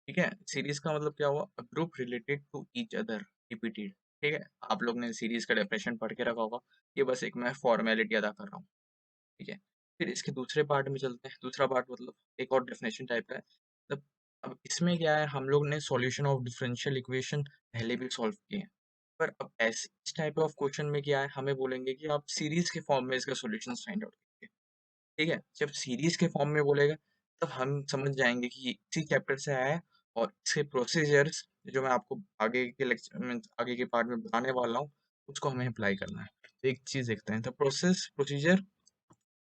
ठीक है। सीरीज का मतलब क्या हुआ, group related to each other repeated. ठीक है, आप लोग ने सीरीज का डेफिनेशन पढ़ के रखा होगा, ये बस एक मैं फॉर्मेलिटी अदा कर रहा हूँ। ठीक है, फिर इसके दूसरे पार्ट में चलते हैं। दूसरा पार्ट मतलब एक और डेफिनेशन टाइप का है। मतलब अब इसमें क्या है, हम लोग ने सॉल्यूशन ऑफ डिफरेंशियल इक्वेशन पहले भी सॉल्व किए हैं, पर अब ऐसे इस टाइप ऑफ क्वेश्चन में क्या है, हमें बोलेंगे कि आप सीरीज के फॉर्म में इसका सॉल्यूशन फाइंड आउट कीजिए। ठीक है, जब सीरीज के फॉर्म में बोलेगा तब हम समझ जाएंगे कि ये इसी चैप्टर से आया है, और इसके प्रोसीजर्स जो मैं आपको आगे के लेक्चर में आगे के पार्ट में बताने वाला हूँ, उसको हमें अप्लाई करना है। तो एक चीज देखते हैं, the procedure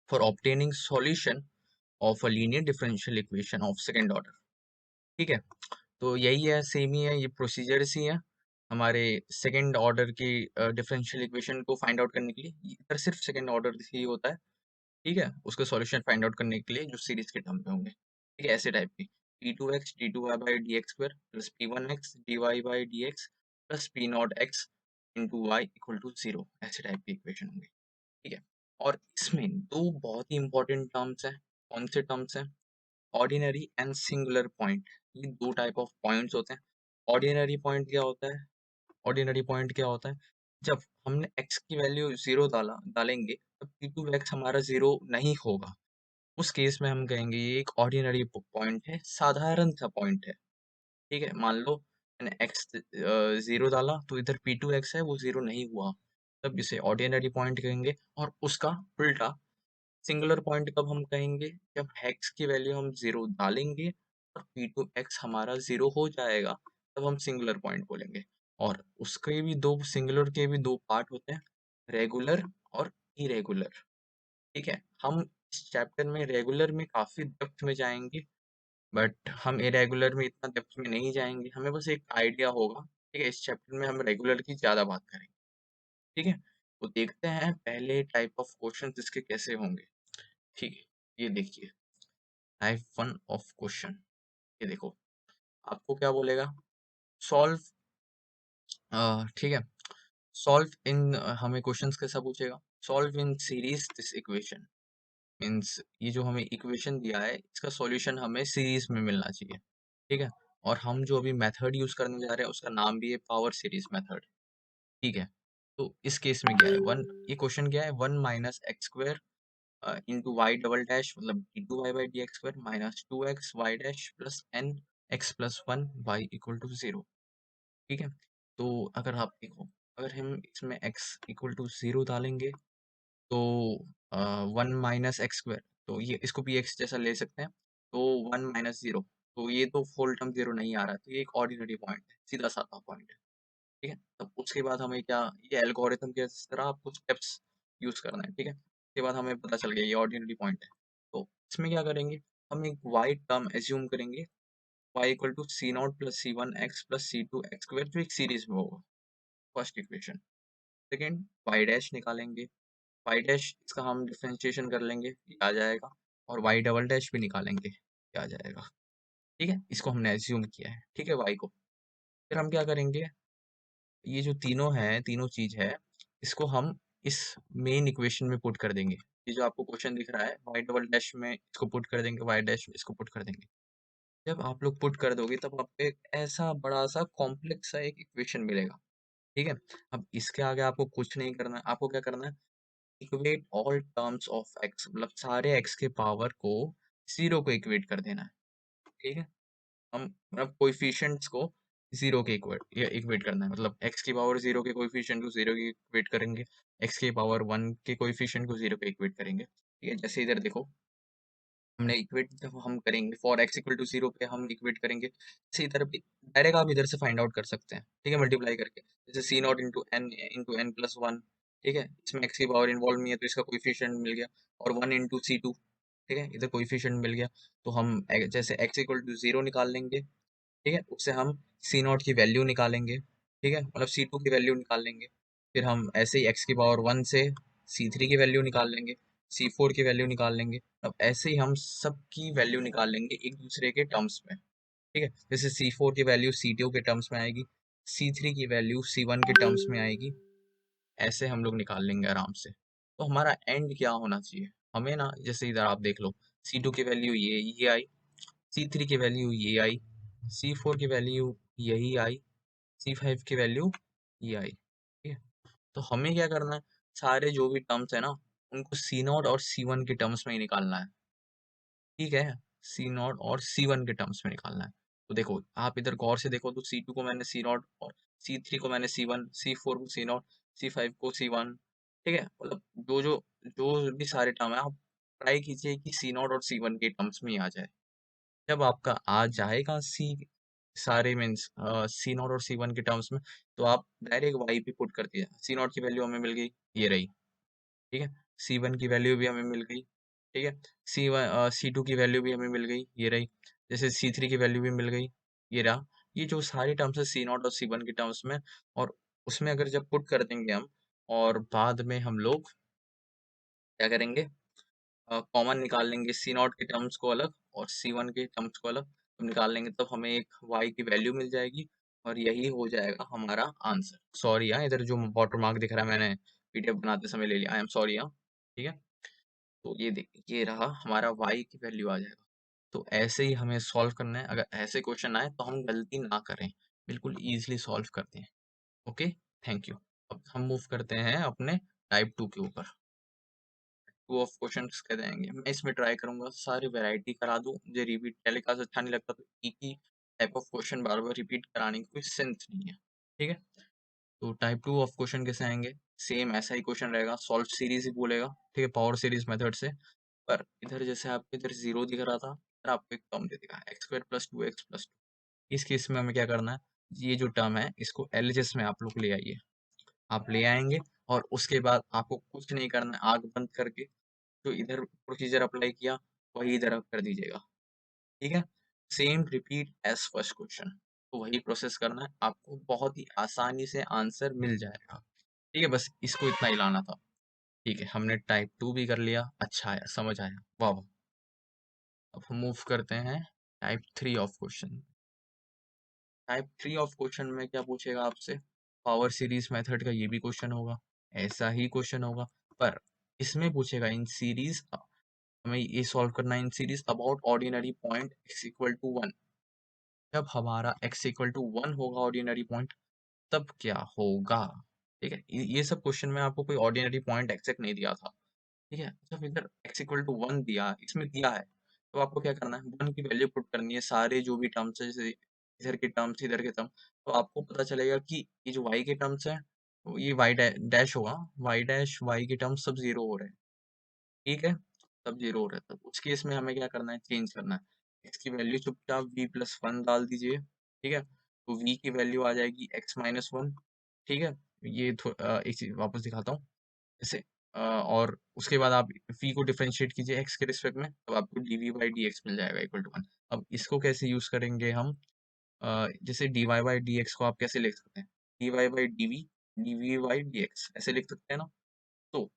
for obtaining solution of a linear differential equation of second order. ठीक है, तो यही है, सेम ही है, ये प्रोसीजर्स ही है हमारे सेकंड ऑर्डर की डिफरेंशियल इक्वेशन को फाइंड आउट करने के लिए। इधर सिर्फ सेकंड ऑर्डर ही होता है। ठीक है, उसका सॉल्यूशन फाइंड आउट करने के लिए जो सीरीज के टर्म में होंगे। ठीक है, ऐसे टाइप की p2x d2y by D x square plus p1x dy by D x plus p not x into y equal to zero, ऐसे टाइप की इक्वेशन होंगी। ठीक है, और इसमें दो बहुत ही इंपॉर्टेंट टर्म्स हैं। कौन से टर्म्स हैं? Ordinary and singular point. ये दो टाइप ऑफ पॉइंट्स होते हैं। ऑर्डिनरी पॉइंट क्या होता है? ऑर्डिनरी पॉइंट क्या होता है? जब हमने x की वैल्यू जीरो डालेंगे तब p2x हमारा जीरो नहीं होगा। उस केस में हम कहेंगे ये एक ऑर्डिनरी पॉइंट है, साधारण सा पॉइंट है। ठीक है, मान लो मैंने x जीरो डाला तो इधर p2x है, वो जीरो नहीं हुआ, तब इसे ऑर्डिनरी पॉइंट कहेंगे। और उसका उल्टा सिंगुलर पॉइंट कब हम कहेंगे? जब x की वैल्यू हम जीरो डालेंगे और p2x हमारा जीरो हो जाएगा, तब हम सिंगुलर पॉइंट बोलेंगे। और उसके भी दो, सिंगुलर के भी दो पार्ट होते हैं, रेगुलर और इरेगुलर। ठीक है, हम इस चैप्टर में रेगुलर में काफी डेप्थ में जाएंगे, बट हम इरेगुलर में इतना डेप्थ में नहीं जाएंगे, हमें बस एक आइडिया होगा। ठीक है, इस चैप्टर में हम रेगुलर की ज्यादा बात करेंगे। ठीक है, तो देखते हैं पहले टाइप ऑफ क्वेश्चन इसके कैसे होंगे। ठीक है, ये देखिए, टाइप वन ऑफ क्वेश्चन। ये देखो, आपको क्या बोलेगा? सॉल्व, ठीक है, सॉल्व इन, हमें क्वेश्चंस कैसा पूछेगा? Solve in series this equation. Means ये जो हमें इक्वेशन दिया है इसका सॉल्यूशन हमें सीरीज में मिलना चाहिए। ठीक है, और हम जो अभी मेथड यूज करने जा रहे हैं उसका नाम भी है पावर सीरीज मेथड। ठीक है, तो इस केस में क्या है, वन, ये क्वेश्चन क्या है, one minus X square into Y double dash मतलब D two Y by D x square minus two X Y dash plus N X plus one Y equal to zero. ठीक है, तो अगर आप देखो, अगर हम इसमें x इक्वल टू जीरो डालेंगे तो वन माइनस एक्स स्क्वायर, तो ये इसको भी x जैसा ले सकते हैं, तो वन माइनस जीरो, तो ये तो होल टर्म जीरो नहीं आ रहा है, तो ये एक ऑर्डिनरी पॉइंट है, सीधा साधा पॉइंट है। ठीक है, तब उसके बाद हमें क्या, ये एल्गोरिथम के इस तरह आपको स्टेप्स यूज करना है। ठीक है, उसके बाद हमें पता चल गया ये ऑर्डिनरी पॉइंट है। तो इसमें क्या करेंगे, हम एक y टर्म एज्यूम करेंगे, y equal to c not plus c one x plus c two x square, जो एक सीरीज में होगा, first equation. Second, y dash निकालेंगे, y डैश इसका हम डिफरेंशिएशन कर लेंगे, ये आ जाएगा, और y डबल डैश भी निकालेंगे, ये आ जाएगा। ठीक है, इसको हमने एज्यूम किया है। ठीक है, y को फिर हम क्या करेंगे, ये जो तीनों है, तीनों चीज है, इसको हम इस मेन इक्वेशन में पुट कर देंगे। ये जो आपको क्वेश्चन दिख रहा है, y डबल डैश में इसको पुट कर देंगे, y डैश में इसको पुट कर देंगे। जब आप लोग पुट कर दोगे तब आपको एक ऐसा बड़ा सा कॉम्प्लेक्स सा एक इक्वेशन मिलेगा। ठीक है, अब इसके आगे आपको कुछ नहीं करना है, आपको क्या करना है, equate all terms of x, मतलब सारे x के पावर को जीरो को इक्वेट कर देना है। ठीक है, हम मतलब कोएफिशिएंट्स को जीरो के इक्वेट करना है, मतलब x की पावर जीरो के कोएफिशिएंट को जीरो के इक्वेट करेंगे, x की पावर वन के कोएफिशिएंट को जीरो के इक्वेट करेंगे। ठीक है, जैसे इधर देखो, हमने इक्वेट जब हम करेंगे for x equal to zero पे हम इक्वेट करेंगे, जैसे इधर भी डायरेक्ट आप इधर से फाइंड आउट कर सकते हैं। ठीक है, मल्टीप्लाई करके, जैसे C not into N plus one. ठीक है, इसमें x की पावर इन्वॉल्व नहीं है तो इसका कोइफिशिएंट मिल गया, और वन इंटू सी टू। ठीक है, इधर कोइफिशिएंट मिल गया, तो हम जैसे x इक्वल टू जीरो निकाल लेंगे। ठीक है, उससे हम सी नॉट की वैल्यू निकालेंगे। ठीक है, मतलब सी टू की वैल्यू निकाल लेंगे, फिर हम ऐसे ही एक्स की पावर वन से सी थ्री की वैल्यू निकाल लेंगे, सी फोर की वैल्यू निकाल लेंगे। अब ऐसे ही हम सबकी वैल्यू निकाल लेंगे एक दूसरे के टर्म्स में। ठीक है, जैसे सी फोर की वैल्यू सी टू के टर्म्स में आएगी, सी थ्री की वैल्यू सी वन के टर्म्स में आएगी, ऐसे हम लोग निकाल लेंगे आराम से। तो हमारा एंड क्या होना चाहिए, हमें ना, जैसे इधर आप देख लो, सी टू की वैल्यू ये आई, सी थ्री की वैल्यू ये आई, C4 की वैल्यू यही आई, C5 की वैल्यू ये आई, ठीक है। तो हमें क्या करना है, सारे जो भी टर्म्स है ना उनको C0 और C1 के टर्म्स में ही निकालना है, ठीक है। C0 और C1 के टर्म्स में निकालना है। तो देखो आप इधर गौर से देखो, तो C2 को मैंने C0 और C3 को मैंने C1, C4 को C0, C5 को C1, ठीक है। मतलब जो भी सारे टर्म है आप ट्राई कीजिए कि C0 और C1 के टर्म्स में ही आ जाए। जब आपका आ जाएगा सारे मीन्स C0 और C1 के टर्म्स में, तो आप डायरेक्ट वाई पे पुट कर दिया। C0 की वैल्यू हमें मिल गई, ये रही, ठीक है। C1 की वैल्यू भी हमें मिल गई, ठीक है। C2 की वैल्यू भी हमें मिल गई, ये रही। जैसे C3 की वैल्यू भी मिल गई, ये रहा। ये जो सारे टर्म्स है C0 और C1 के टर्म्स में, और उसमें अगर जब पुट कर देंगे हम, और बाद में हम लोग क्या करेंगे, कॉमन निकाल लेंगे C0 के टर्म्स को अलग और C1 के टर्म्स को अलग, तो निकाल लेंगे, तब हमें एक y की वैल्यू मिल जाएगी, और यही हो जाएगा हमारा आंसर। सॉरी हाँ, इधर जो वाटर मार्क दिख रहा है मैंने पीडीएफ बनाते समय ले लिया, आई एम सॉरी हाँ, ठीक है। तो ये देखिए, ये रहा हमारा y की वैल्यू आ जाएगा। तो ऐसे ही हमें सॉल्व करना है, अगर ऐसे क्वेश्चन आए तो हम गलती ना करें, बिल्कुल इजीली सॉल्व करते हैं। Okay, thank you. अब हम मूव करते हैं अपने टाइप 2 के ऊपर। टू ऑफ क्वेश्चंस कह देंगे, मैं इसमें ट्राई करूंगा सारी वैरायटी करा दूं, मुझे रिपीट टेलीकास्ट अच्छा नहीं लगता, तो एक ही टाइप ऑफ क्वेश्चन बार बार रिपीट कराने की कोई सेंस नहीं है, ठीक है। तो टाइप 2 ऑफ क्वेश्चन कैसे आएंगे, सेम ऐसा ही क्वेश्चन रहेगा, सॉल्व सीरीज ही बोलेगा, ठीक है, पावर सीरीज मेथड से। पर इधर जैसे आपको इधर जीरो दिख रहा था, इधर आपको एक टर्म दे देगा x² + 2x + 2। इस केस में हमें क्या करना है, ये जो टर्म है इसको एलएचएस में आप लोग ले आइए, आप ले आएंगे, और उसके बाद आपको कुछ नहीं करना है, आंख बंद करके जो इधर प्रोसीजर अप्लाई किया वही इधर आप कर दीजिएगा, ठीक है। Same repeat as first question, तो वही प्रोसेस करना है आपको, बहुत ही आसानी से आंसर मिल जाएगा, ठीक है। बस इसको इतना ही लाना था, ठीक है। हमने टाइप 2 भी कर लिया, अच्छा आया, समझ आया, वाह वाह। अब हम मूव करते हैं type 3 of question. Type 3 of question में क्या पूछेगा आपसे, पावर सीरीज मेथड का ये भी क्वेश्चन होगा, ऐसा ही क्वेश्चन होगा, पर इसमें पूछेगा इन सीरीज, हमें ये सॉल्व करना है in series about ordinary point x = 1। जब हमारा x = 1 होगा ऑर्डिनरी पॉइंट, तब क्या होगा, ठीक है। ये सब क्वेश्चन में आपको कोई ऑर्डिनरी पॉइंट एग्जैक्ट नहीं दिया था, ठीक है। जब इधर x = 1 दिया, इसमें दिया है, तो आपको क्या करना है, 1 की वैल्यू पुट करनी है, सारे जो भी टर्म्स है, जैसे इधर के टर्म्स इधर के टर्म, तो आपको पता चलेगा कि ये जो y के टर्म्स है, तो ये y डैश होगा, y डैश y के टर्म्स सब जीरो हो रहे हैं, ठीक है, तब जीरो हो रहा है। तब उस केस में हमें क्या करना है, चेंज करना है, x की वैल्यू चुपचाप v+1 डाल दीजिए, ठीक है। तो v की वैल्यू आ जाएगी x-1, ठीक है। ये एक चीज वापस दिखाता हूँ, जैसे और उसके बाद आप v को डिफरेंशिएट कीजिए x के रिस्पेक्ट में, तब आपको dv/dx मिल जाएगा =1। अब इसको कैसे यूज करेंगे हम, जैसे dy/dx को आप कैसे लिख सकते हैं, dy/dv, dv/dx ऐसे लिख सकते हैं ना। तो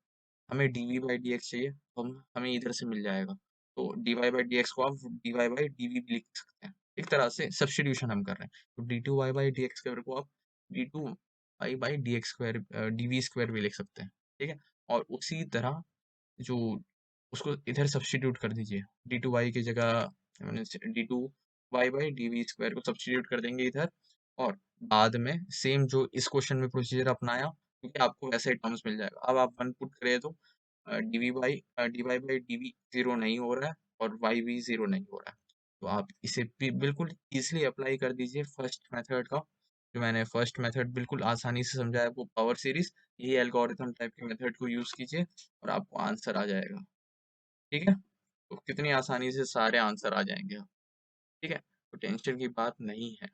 हमें dv/dx चाहिए, तो हम हमें इधर से मिल जाएगा, तो dy/dx को आप dy/dv भी लिख सकते हैं, एक तरह से सब्स्टिट्यूशन हम कर रहे हैं। तो d2y/dx² को आप d2y/dx² dv² भी लिख सकते हैं, ठीक है। और उसी तरह जो उसको इधर सब्स्टिट्यूट कर दीजिए, d2y की जगह d2y/dv² को सब्स्टिट्यूट कर देंगे इधर, और बाद में सेम जो इस क्वेश्चन में प्रोसीजर अपनाया, क्योंकि आपको वैसे ही टर्म्स मिल जाएगा। अब आप वन पुट करें तो dy/dv जीरो नहीं हो रहा है, और y भी जीरो नहीं हो रहा है, तो आप इसे बिल्कुल इजीली अप्लाई कर दीजिए फर्स्ट मेथड का, जो मैंने फर्स्ट मेथड बिल्कुल आसानी से समझाया, वो पावर सीरीज, यही एल्गोरिथम टाइप के मेथड को यूज कीजिए और आपको आंसर आ जाएगा, ठीक है। तो कितनी आसानी से सारे आंसर आ जाएंगे, ठीक है, तो टेंशन की बात नहीं है।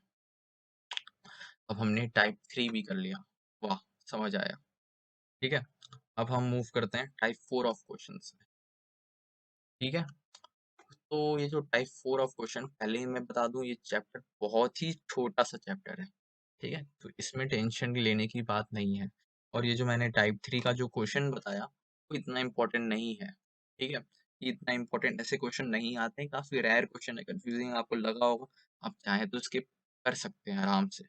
अब हमने टाइप 3 भी कर लिया, वाह, समझ आया, ठीक है। अब हम मूव करते हैं टाइप 4 ऑफ क्वेश्चंस में, ठीक है। तो ये जो टाइप 4 ऑफ क्वेश्चन, पहले ही मैं बता दूं, ये चैप्टर बहुत ही छोटा सा चैप्टर है, ठीक है, तो इसमें टेंशन लेने की बात नहीं है। और ये जो मैंने टाइप 3 का जो क्वेश्चन बताया, वो इतना इम्पोर्टेंट नहीं है, ठीक है। ये इतना इम्पोर्टेंट ऐसे क्वेश्चन नहीं आते हैं, काफी रेयर क्वेश्चन है, कंफ्यूजिंग आपको लगा होगा, आप चाहें तो स्किप कर सकते हैं आराम से,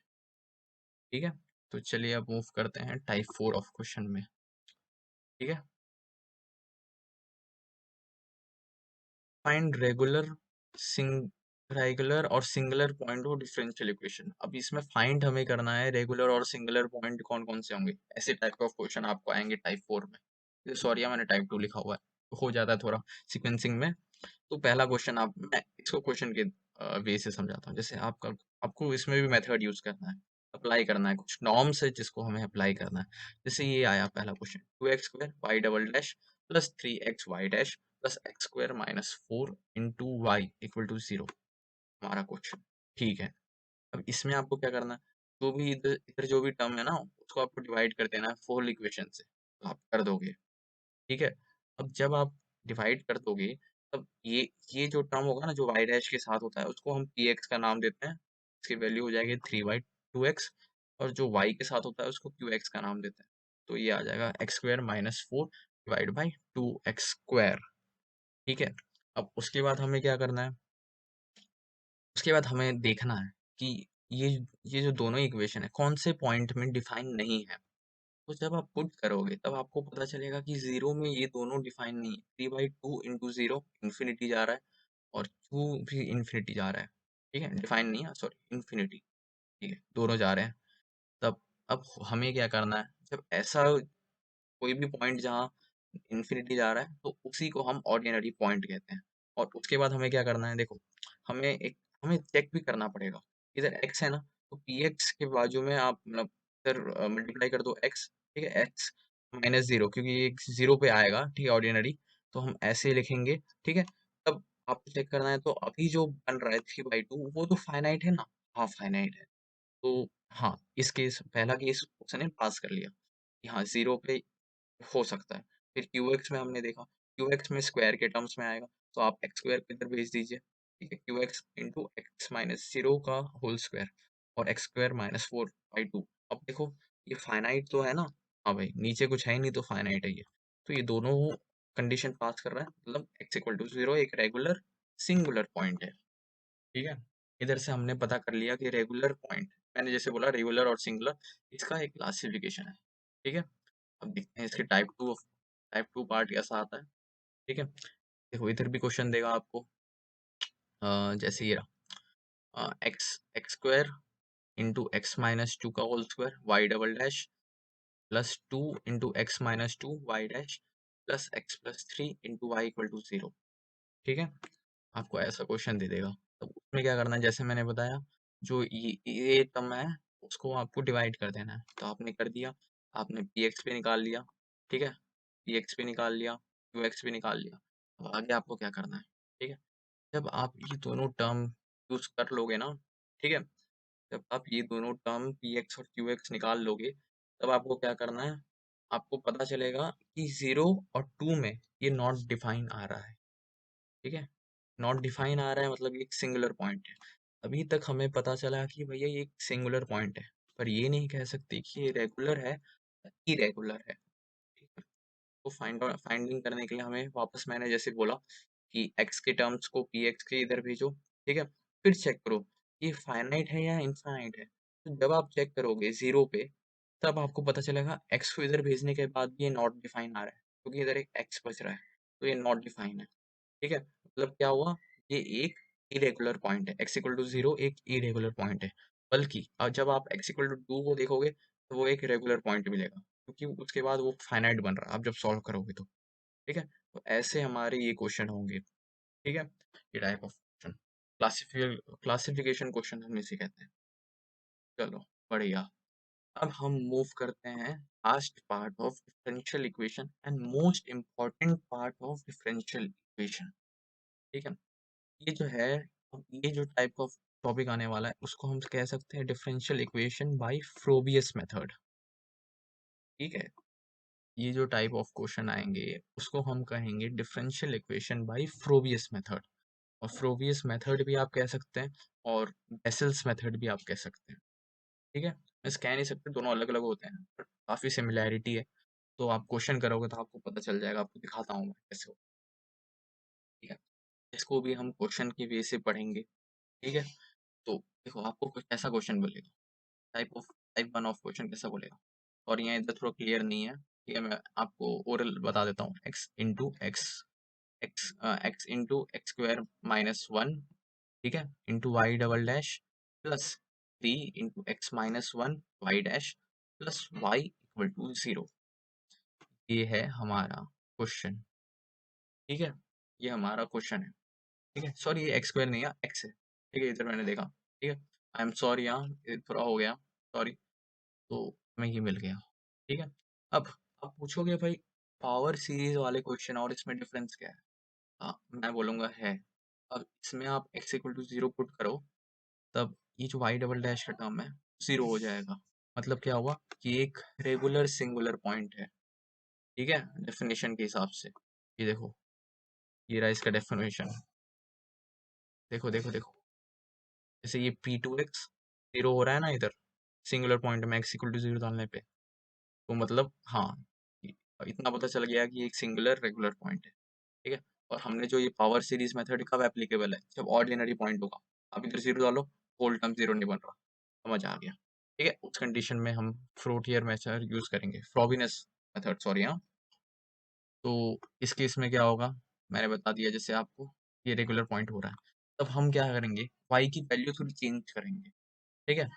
ठीक है। तो चलिए अब मूव करते हैं टाइप 4 ऑफ क्वेश्चन में, ठीक है। फाइंड रेगुलर रेगुलर और सिंगुलर पॉइंट हो डिफरेंशियल इक्वेशन। अब इसमें फाइंड हमें करना है रेगुलर और सिंगुलर पॉइंट कौन कौन से होंगे। ऐसे टाइप ऑफ क्वेश्चन आपको आएंगे टाइप 4 में। सॉरी मैंने टाइप 2 लिखा हुआ है, हो जाता है थोड़ा सिक्वेंसिंग में। तो पहला क्वेश्चन आप, मैं इसको क्वेश्चन के वे से समझाता हूँ। जैसे आपको इसमें भी मेथड यूज करना है, अप्लाई करना है, कुछ नॉर्म्स है जिसको हमें अप्लाई करना है। जैसे ये आया पहला question, 2x² y double dash plus 3x y dash plus x² minus 4 into y equal to 0, हमारा क्वेश्चन। ठीक है, अब इसमें आपको क्या करना है, जो भी इधर इधर जो भी टर्म है ना, उसको आपको डिवाइड कर देना है फोर इक्वेशन से, तो आप कर दोगे। ठीक है, अब जब आप डिवाइड कर दोगे, तब ये जो टर्म होगा ना, जो वाई डैश के साथ होता है, उसको हम पी एक्स का नाम देते हैं। इसकी वैल्यू हो जाएगी 3/2x। और जो वाई के साथ होता है उसको क्यू एक्स का नाम देते हैं। तो ये आ जाएगा x² minus 4 divide by 2x²। ठीक है, अब उसके बाद हमें क्या करना है, उसके बाद हमें देखना है कि ये ये जो दोनों इक्वेशन है कौन से पॉइंट में डिफाइन नहीं है। तो जब आप पुट करोगे तब आपको पता चलेगा कि जीरो में ये दोनों डिफाइन नहीं है। 3/2 इंटू जीरो इन्फिनिटी जा रहा है, और टू भी इन्फिनिटी जा रहा है। ठीक है, डिफाइन नहीं है, सॉरी इन्फिनिटी। ठीक है, दोनों जा रहे हैं। तब अब हमें क्या करना है, जब ऐसा कोई भी पॉइंट जहाँ इन्फिनिटी जा रहा है तो उसी को हम ऑर्डिनरी पॉइंट कहते हैं। और उसके बाद हमें क्या करना है, देखो हमें चेक भी करना पड़ेगा। इधर x है ना, तो पी एक्स के बाजू में आप मतलब इधर मल्टीप्लाई कर दो x। ठीक है, x माइनस 0, क्योंकि ये 0 पे आएगा। ठीक है, ऑर्डिनरी, तो हम ऐसे लिखेंगे। ठीक है, तब आपको चेक करना है, तो अभी जो बन रहा है 3/2 वो तो फाइनाइट है ना। हाँ फाइनाइट है। तो हाँ, इस केस पहला केस उसने पास कर लिया कि हाँ 0 पे हो सकता है। फिर क्यू एक्स में हमने देखा, क्यू एक्स में स्क्वायर के टर्म्स में आएगा, तो आप एक्स स्क्वायर को इधर भेज दीजिए। ठीक है, Q x into x minus 0 का होल स्क्वायर और x² माइनस 4/2। अब देखो ये फाइनाइट तो है ना। हाँ भाई, नीचे कुछ है ही नहीं तो फाइनाइट है ये। तो ये दोनों कंडीशन पास कर रहा है, मतलब x इक्वल टू 0 एक रेगुलर सिंगुलर पॉइंट है। ठीक है, इधर से हमने पता कर लिया कि रेगुलर पॉइंट, मैंने जैसे बोला रेगुलर और सिंगुलर, इसका एक क्लासिफिकेशन है। ठीक है, अब देखते हैं इसके टाइप 2 पार्ट कैसा आता है। ठीक है, देखो इधर भी क्वेश्चन देगा आपको। जैसे ये रहा, एक्स² इंटू एक्स माइनस 2 का whole square y double dash plus 2 into x minus 2 y dash plus x plus 3 into y equal to 0। ठीक है, आपको ऐसा क्वेश्चन दे देगा। तो उसमें क्या करना है, जैसे मैंने बताया, जो ये टर्म है उसको आपको डिवाइड कर देना है। तो आपने कर दिया, आपने पी एक्स पे निकाल लिया। ठीक है, पी एक्स पे निकाल लिया, क्यू एक्स पे निकाल लिया। अब आगे आपको क्या करना है। ठीक है, जब आप ये दोनों टर्म यूज कर लोगे ना, ठीक है, जब आप ये दोनों टर्म पी एक्स और क्यू एक्स निकाल लोगे, तब आपको क्या करना है, आपको पता चलेगा कि 0 और 2 में ये नॉट डिफाइन आ रहा है। ठीक है, नॉट डिफाइन आ रहा है मतलब ये एक सिंगुलर पॉइंट है। अभी तक हमें पता चला कि भैया ये एक सिंगुलर पॉइंट है, पर ये नहीं कह सकते कि ये रेगुलर है इरेगुलर है। ठीक है, तो फाइंडिंग करने के लिए हमें वापस, मैंने जैसे बोला कि x के टर्म्स को पी एक्स के इधर भेजो। ठीक है, फिर चेक करो ये फाइनाइट है या इनफाइनाइट है। तो जब आप चेक करोगे 0 पे, तब आपको पता चलेगा x को इधर भेजने के बाद भी ये नॉट डिफाइन आ रहा है, क्योंकि इधर एक x बच रहा है, तो ये नॉट डिफाइन है। ठीक है, मतलब क्या हुआ, ये एक इरेगुलर पॉइंट है। x इक्वल टू 0 एक इरेगुलर पॉइंट है। बल्कि अब जब आप x इक्वल टू 2 को देखोगे, तो वो एक रेगुलर पॉइंट मिलेगा, क्योंकि उसके बाद वो फाइनाइट बन रहा है आप जब सॉल्व करोगे तो। ठीक है, तो ऐसे हमारे ये क्वेश्चन होंगे। ठीक है, ये type of question classification question हम इसे कहते हैं। चलो बढ़िया, अब हम मूव करते हैं last part of differential equation and most important part of differential equation. ठीक है, ये जो है, अब ये जो टाइप ऑफ टॉपिक आने वाला है उसको हम कह सकते हैं डिफरेंशियल इक्वेशन बाय फ्रोबियस मेथड। ठीक है, ये जो टाइप ऑफ क्वेश्चन आएंगे उसको हम कहेंगे डिफरेंशियल इक्वेशन बाय फ्रोबियस मेथड। और फ्रोबियस मेथड भी आप कह सकते हैं, और बेसल्स मेथड भी आप कह सकते हैं। ठीक है, बस कह नहीं सकते, दोनों अलग अलग होते हैं, पर काफ़ी सिमिलैरिटी है। तो आप क्वेश्चन करोगे तो आपको पता चल जाएगा, आपको दिखाता हूँ मैं कैसे हो। ठीक है, इसको भी हम क्वेश्चन के वे से पढ़ेंगे। ठीक है, तो देखो आपको कुछ ऐसा क्वेश्चन बोलेगा, टाइप 1 ऑफ क्वेश्चन कैसा बोलेगा, और यहाँ इधर थोड़ा क्लियर नहीं है। ठीक है, मैं आपको ओरल बता देता हूँ, x into x, x into x² minus 1 ठीक है, into Y double dash plus 3 × x - 1 y dash plus y equal to 0। ये है हमारा क्वेश्चन। ठीक है, ये हमारा क्वेश्चन है। ठीक है, सॉरी ये एक्स स्क्वायर नहीं है, एक्स है। ठीक है, इधर मैंने देखा। ठीक है, आई एम सॉरी, यहाँ ये थोड़ा हो गया, सॉरी। तो हमें ये मिल गया। ठीक है, अब आप पूछोगे भाई पावर सीरीज वाले क्वेश्चन और इसमें डिफरेंस क्या है? हाँ, मैं बोलूँगा है। अब इसमें आप x इक्वल टू 0 पुट करो, तब ये जो y डबल डैश का टर्म है 0 हो जाएगा। मतलब क्या हुआ कि एक रेगुलर सिंगुलर पॉइंट है। ठीक है, डेफिनेशन के हिसाब से ये देखो, ये रहा इसका डेफिनेशन। देखो देखो देखो, जैसे ये p2x 0 हो रहा है ना इधर सिंगुलर पॉइंट में x इक्वल टू 0 डालने पे, तो मतलब हाँ, इतना पता चल गया कि ये एक सिंगुलर रेगुलर पॉइंट है। ठीक है, और हमने जो ये पावर सीरीज मेथड कब एप्लीकेबल है? जब ऑर्डिनरी पॉइंट होगा। आप इधर 0 डालो, होल टर्म 0 नहीं बन रहा। समझ आ गया? ठीक है, उस कंडीशन में हम फ्रोटियर मेथड यूज करेंगे, फ्रॉबिनस मेथड, सॉरी। हाँ, तो इस केस में क्या होगा, मैंने बता दिया जैसे आपको, ये रेगुलर पॉइंट हो रहा है। तब हम क्या करेंगे, y की वैल्यू थोड़ी चेंज करेंगे। ठीक है,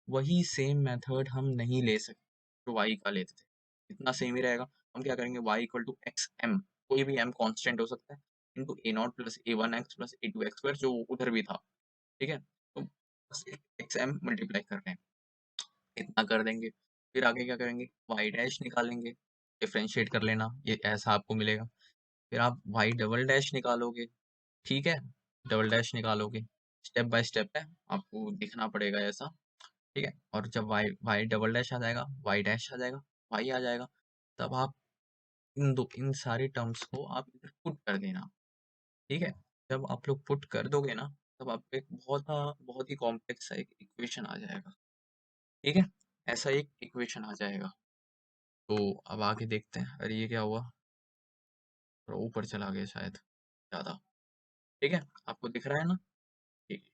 वही सेम मेथड हम नहीं ले सकते जो y का लेते थे, इतना सेम ही रहेगा। हम क्या करेंगे, y equal to x m, कोई भी m कांस्टेंट हो सकता है, into a0 plus a1x plus a2x square, जो उधर भी था। ठीक है, तो बस एक्स एम मल्टीप्लाई कर रहे हैं, इतना कर देंगे। फिर आगे क्या करेंगे, वाई डैश निकालेंगे, डिफ्रेंशिएट कर लेना, ये ऐसा आपको मिलेगा। फिर आप वाई डबल डैश निकालोगे। ठीक है, डबल डैश निकालोगे, स्टेप बाय स्टेप है, आपको दिखना पड़ेगा ऐसा। ठीक है, और जब वाई वाई डबल डैश आ जाएगा, वाई डैश आ जाएगा, वाई आ जाएगा, तब आप इन सारे टर्म्स को आप इधर पुट कर देना। ठीक है, जब आप लोग पुट कर दोगे ना, तब आपको एक बहुत ही कॉम्प्लेक्स सा एक इक्वेशन आ जाएगा। ठीक है, ऐसा एक इक्वेशन आ जाएगा। तो अब आगे देखते हैं। अरे ये क्या हुआ, थोड़ा ऊपर चला गया शायद ज़्यादा। ठीक है, आपको दिख रहा है ना? ठीक,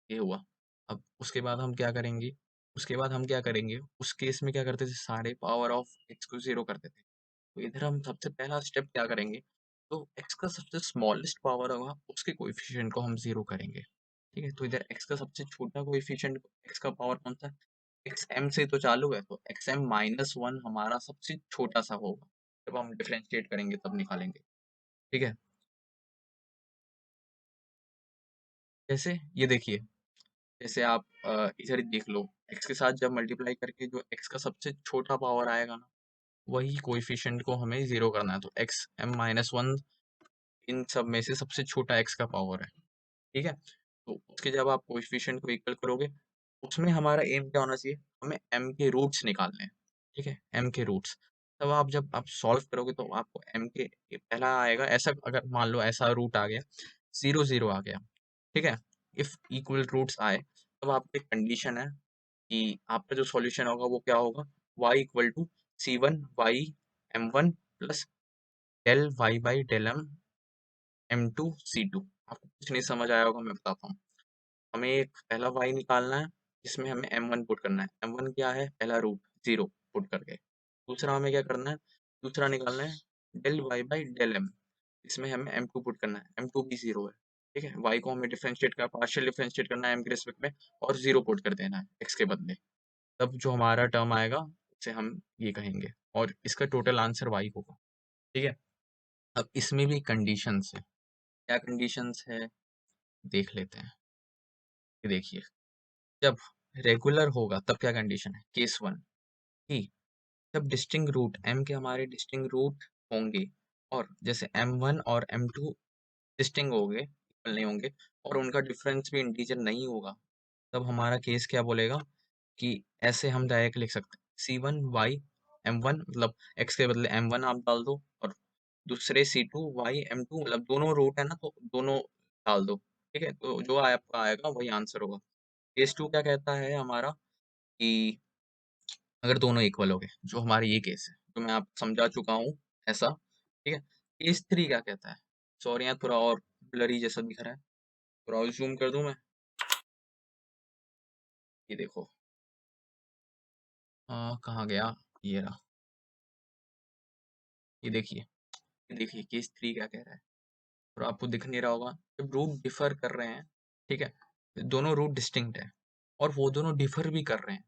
ये हुआ। अब उसके बाद हम क्या करेंगे, उस केस में क्या करते थे, सारे पावर ऑफ एक्स को 0 करते थे। तो इधर हम सबसे पहला स्टेप क्या करेंगे, तो एक्स का सबसे स्मॉलेस्ट पावर होगा, उसके कोएफिशिएंट को हम 0 करेंगे। ठीक है, तो इधर एक्स का सबसे छोटा कोएफिशिएंट, एक्स का पावर कौन सा है, एक्स एम से तो चालू है, तो एक्स एम -1 हमारा सबसे छोटा सा होगा। जब हम डिफरेंशिएट करेंगे तब निकालेंगे। ठीक है, जैसे ये देखिए, जैसे आप इधर ही देख लो, एक्स के साथ जब मल्टीप्लाई करके जो एक्स का सबसे छोटा पावर आएगा ना, वही कोएफिशिएंट को हमें 0 करना है। तो एक्स एम -1 इन सब में से सबसे छोटा एक्स का पावर है। ठीक है, तो उसके जब आप कोएफिशिएंट को इक्वल करोगे, उसमें हमारा एम क्या होना चाहिए, हमें एम के रूट्स निकालने हैं। ठीक है, एम के रूट्स, तब आप जब आप सॉल्व करोगे तो आपको एम के ये पहला आएगा ऐसा, अगर मान लो ऐसा रूट आ गया, 0 0 आ गया। ठीक है, इफ इक्वल रूट्स आए, तब आपकी कंडीशन है कि आपका जो सॉल्यूशन होगा वो क्या होगा, y equal to C1 y m1 plus del y by del m2 C2। आपको कुछ नहीं समझ आया होगा, मैं बताता हूँ। हमें एक पहला y निकालना है, जिसमें हमें m1 पुट करना है। m1 क्या है, पहला रूट 0 पुट करके। दूसरा हमें क्या करना है, दूसरा निकालना है del y by del m, इसमें हमें m2 पुट करना है, m2 भी 0 है। ठीक है, y को हमें डिफरेंशिएट का पार्शियल डिफरेंशिएट करना है m के रिस्पेक्ट में, और 0 पुट कर देना है x के बदले। तब जो हमारा टर्म आएगा उसे हम ये कहेंगे, और इसका टोटल आंसर y होगा। ठीक है, अब इसमें भी कंडीशंस है। क्या कंडीशंस है, देख लेते हैं। ये देखिए, जब रेगुलर होगा तब क्या कंडीशन है, केस 1 कि जब डिस्टिंक्ट रूट m के हमारे डिस्टिंक्ट रूट होंगे, और जैसे m1 और m2 डिस्टिंक्ट होंगे, इक्वल नहीं होंगे, और उनका डिफरेंस भी इंटीजर नहीं होगा, तब हमारा केस क्या बोलेगा कि ऐसे हम डायरेक्ट लिख सकते हैं C1 y m1, मतलब x के बदले m1 आप डाल दो, और दूसरे C2 y m2, मतलब दोनों रूट है ना, तो दोनों डाल दो। ठीक है, तो जो आपका आएगा वही आंसर होगा। केस 2 क्या कहता है हमारा, कि अगर दोनों इक्वल हो गए, जो हमारा ये केस है, जो मैं आपको समझा चुका हूँ ऐसा। ठीक है, केस 3 क्या कहता है, सॉरी यहाँ थोड़ा और ब्लरी जैसा दिख रहा है, थोड़ा और जूम कर दूं मैं, ये देखो, कहाँ गया, ये रहा। ये देखिए केस 3 क्या कह रहा है, और आपको दिख नहीं रहा होगा, जब रूट डिफर कर रहे हैं, ठीक है, दोनों रूट डिस्टिंक्ट है और वो दोनों डिफर भी कर रहे हैं।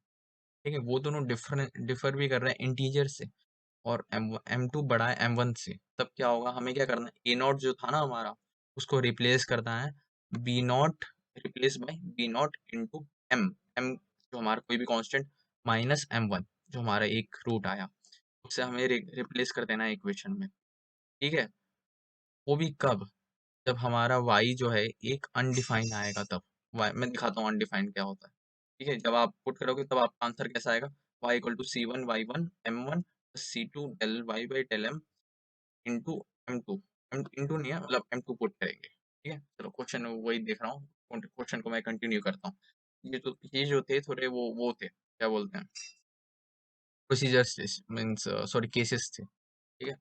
ठीक है, वो दोनों डिफर भी कर रहे हैं इंटीजर से, और M2 बड़ा है M1 से। तब क्या होगा, हमें क्या करना है, A0 जो था ना हमारा, उसको रिप्लेस करना है B0, replace by B0 into M जो हमारा कोई भी कांस्टेंट, माइनस M1 जो हमारा एक रूट आया, उससे हमें रिप्लेस कर देना है इक्वेशन में। ठीक है, वो भी कब, जब हमारा y जो है एक अनडिफाइंड आएगा तब। मैं दिखाता हूँ अनडिफाइंड क्या होता है। ठीक है, जब आप पुट करोगे तब आपका आंसर कैसा आएगा, y equal to C1 Y1 M1 C2 del y by del m into M2। Into नहीं है, मतलब M2 पुट करेंगे। ठीक है, चलो क्वेश्चन वही देख रहा हूँ, क्वेश्चन को मैं कंटिन्यू करता हूँ। ये जो थे थोड़े वो थे, क्या बोलते हैं, प्रोसीजर्स थे, मीन्स सॉरी केसेस थे। ठीक है,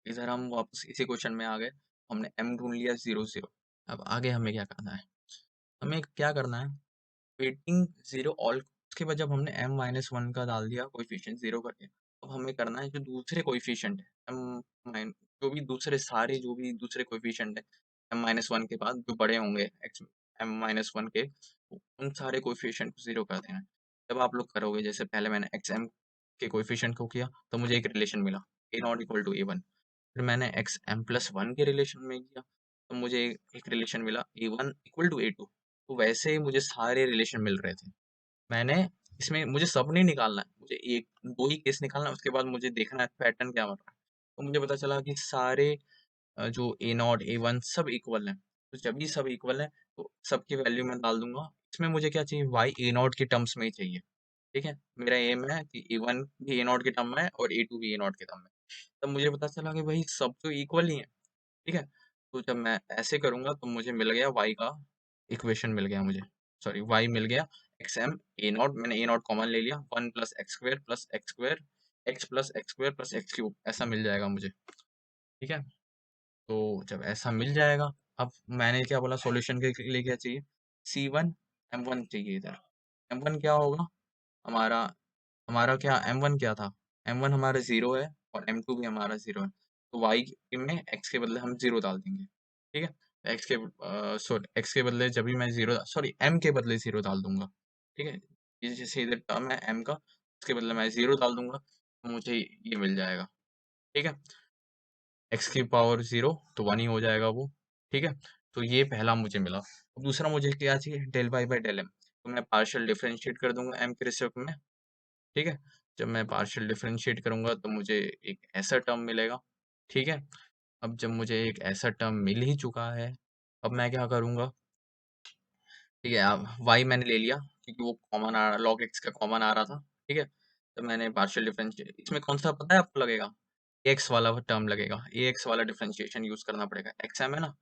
इधर हम वापस इसी क्वेश्चन में आ गए, हमने m ढूंढ लिया 0 0। अब आगे हमें क्या करना है, हमें क्या करना है, वेटिंग जीरो ऑल, उसके बाद जब हमने m-1 का डाल दिया कोएफिशिएंट जीरो करके, अब हमें करना है जो दूसरे कोएफिशिएंट है m जो भी दूसरे सारे जो भी दूसरे कोएफिशिएंट है m-1 के बाद जो बड़े होंगे x m-1 के, उन सारे कोएफिशिएंट को जीरो कर देना है। जब आप लोग करोगे, जैसे पहले मैंने xm के कोएफिशिएंट को किया तो मुझे एक रिलेशन मिला a not equal to a1, फिर मैंने xm+1 के रिलेशन में किया तो मुझे एक रिलेशन मिला a1 इक्वल टू a2। तो वैसे ही मुझे सारे रिलेशन मिल रहे थे। मैंने इसमें, मुझे सब नहीं निकालना है, मुझे एक दो ही केस निकालना है, उसके बाद मुझे देखना है पैटर्न क्या बन रहा है। तो मुझे पता चला कि सारे जो A0 A1 सब इक्वल हैं। तो जब भी सब इक्वल है तो सबकी वैल्यू मैं डाल दूंगा। इसमें मुझे क्या चाहिए, y A0 के टर्म्स में ही चाहिए। ठीक है, मेरा एम है कि A1 भी A0 के टर्म में है और A2 भी A0 के टर्म में। तब मुझे पता चला कि भाई सब तो इक्वल ही है। ठीक है, तो जब मैं ऐसे करूंगा तो मुझे मिल गया y का इक्वेशन मिल गया मुझे, सॉरी y मिल गया xm A0, मैंने A0 कॉमन ले लिया, 1 plus x square plus x square x plus x square plus x cube, ऐसा मिल जाएगा मुझे। ठीक है, तो जब ऐसा मिल जाएगा, अब मैंने क्या बोला, सॉल्यूशन के लिए क्या चाहिए, C1 M1 चाहिए इधर। M1 क्या होगा हमारा, हमारा क्या M1 क्या था, M1 हमारा 0 है और M2 भी हमारा 0 है। तो y में x के बदले हम 0 डाल देंगे। ठीक है, x के सॉरी x के बदले जब भी मैं 0, सॉरी m के बदले 0 डाल दूंगा। ठीक है, ये जैसे इधर टर्म है m का, उसके बदले मैं 0 डाल दूंगा तो मुझे ये मिल जाएगा। ठीक है, x की पावर 0 तो 1 ही हो जाएगा वो। ठीक है, तो ये पहला मुझे मिला। अब दूसरा मुझे क्या चाहिए, del y by del m, तो मैं पार्शियल डिफरेंशिएट कर दूंगा m के रिस्पेक्ट में। ठीक है, जब मैं पार्शियल डिफरेंशिएट करूंगा तो मुझे एक ऐसा टर्म मिलेगा। ठीक है, अब जब मुझे एक ऐसा टर्म मिल ही चुका है, अब मैं क्या करूंगा, ठीक है, अब y मैंने ले लिया क्योंकि वो कॉमन आ रहा, log x का कॉमन आ रहा था। ठीक है, तो मैंने पार्शियल डिफरेंशिएट, इसमें कौन सा पता है आपको लगेगा, x वाला टर्म लगेगा, ax वाला डिफरेंशिएशन यूज करना पड़ेगा। xm है ना,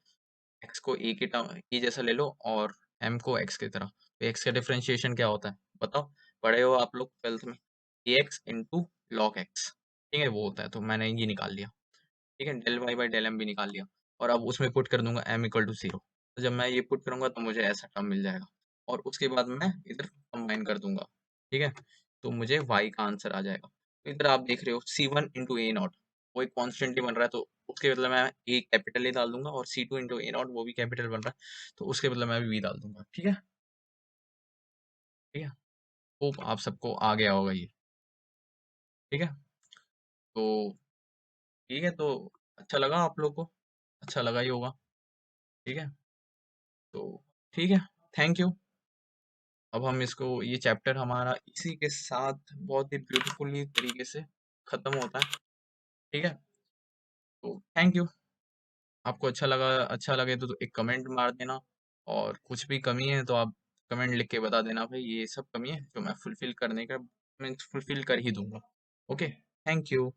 x को a की टर्म e जैसा ले लो और m को x की तरह। तो x का डिफरेंशिएशन क्या होता है बताओ, पढ़े हो आप लोग 12th में, ax इंटू लॉग एक्स। ठीक है, वो होता है, तो मैंने ये निकाल लिया। ठीक है, del y by del m भी निकाल लिया, और अब उसमें पुट कर दूंगा m इक्वल टू 0। तो जब मैं ये पुट करूंगा तो मुझे ऐसा टर्म मिल जाएगा, और उसके बाद मैं इधर कंबाइन कर दूंगा। ठीक है, तो मुझे y का आंसर आ जाएगा। तो इधर आप देख रहे हो C1 इंटू ए नॉट, वो एक कॉन्स्टेंट ही बन रहा है, तो उसके बदले मैं ए कैपिटल ए डाल दूंगा, और C2 इंटू ए नॉट वो भी कैपिटल बन रहा है, तो उसके बदले मैं भी डाल दूंगा। ठीक है, ठीक है, होप आप सबको आ गया होगा ये। ठीक है, तो ठीक है, तो अच्छा लगा आप लोग को, अच्छा लगा ही होगा। ठीक है, तो ठीक है, थैंक यू। अब हम इसको, ये चैप्टर हमारा इसी के साथ बहुत ही ब्यूटीफुली तरीके से खत्म होता है। ठीक है, तो थैंक यू। आपको अच्छा लगा, अच्छा लगे तो एक कमेंट मार देना, और कुछ भी कमी है तो आप कमेंट लिख के बता देना, भाई ये सब कमी है जो मैं फुलफिल करने का, मैं फुलफिल कर ही दूंगा। Okay, thank you.